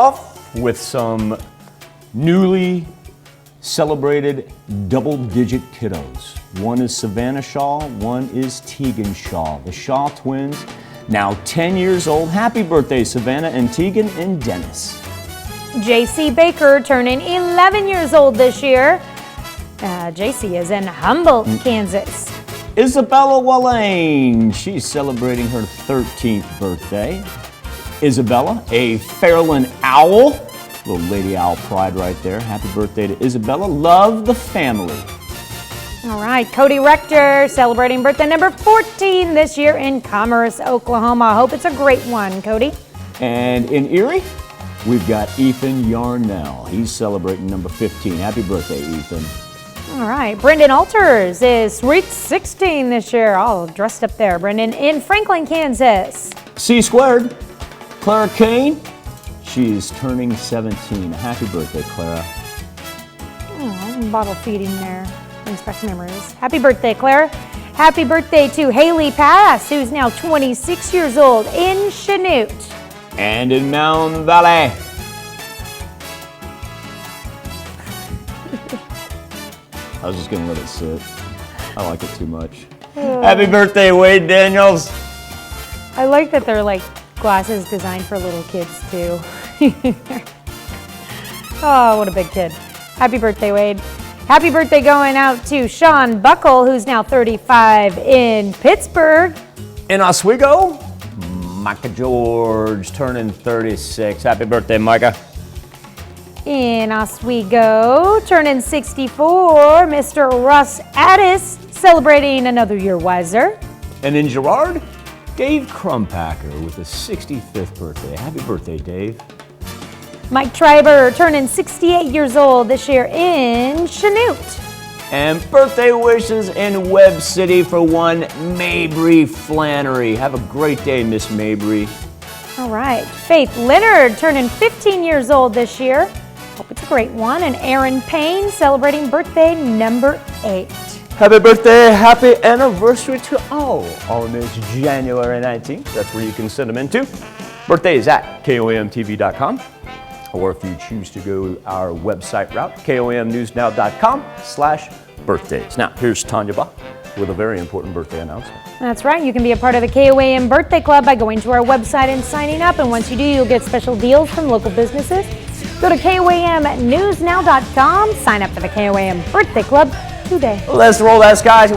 Off with some newly celebrated double-digit kiddos. One is Savannah Shaw, one is Tegan Shaw. The Shaw twins, now 10 years old. Happy birthday, Savannah and Tegan and Dennis. JC Baker turning 11 years old this year. JC is in Humboldt, Kansas. Isabella Wallane, she's celebrating her 13th birthday. Isabella, a Fairland owl. Little Lady Owl pride right there. Happy birthday to Isabella. Love the family. All right, Cody Rector celebrating birthday number 14 this year in Commerce, Oklahoma. I hope it's a great one, Cody. And in Erie, we've got Ethan Yarnell. He's celebrating number 15. Happy birthday, Ethan. All right, Brendan Alters is sweet 16 this year. All dressed up there. Brendan in Franklin, Kansas. C squared. Clara Kane, she's turning 17. Happy birthday, Clara. Oh, bottle feeding there. Brings back memories. Happy birthday, Clara. Happy birthday to Haley Pass, who's now 26 years old in Chanute. And in Mound Valley. I was just going to let it sit. I like it too much. Happy birthday, Wade Daniels. I like that they're like glasses designed for little kids too. Oh, what a big kid. Happy birthday, Wade. Happy birthday going out to Sean Buckle, who's now 35 in Pittsburgh. In Oswego, Micah George turning 36. Happy birthday, Micah. In Oswego, turning 64, Mr. Russ Addis, celebrating another year wiser. And in Girard, Dave Crumpacker with his 65th birthday. Happy birthday, Dave. Mike Triber turning 68 years old this year in Chanute. And birthday wishes in Webb City for one Mabry Flannery. Have a great day, Miss Mabry. All right. Faith Leonard turning 15 years old this year. Hope it's a great one. And Aaron Payne celebrating birthday number 8. Happy birthday, happy anniversary to all on this January 19th. That's where you can send them into. Birthdays at KOAMTV.com. Or if you choose to go our website route, KOAMNewsNow.com/birthdays. Now, here's Tanya Bach with a very important birthday announcement. That's right. You can be a part of the KOAM Birthday Club by going to our website and signing up. And once you do, you'll get special deals from local businesses. Go to KOAMNewsNow.com. Sign up for the KOAM Birthday Club today. Let's roll that, guys.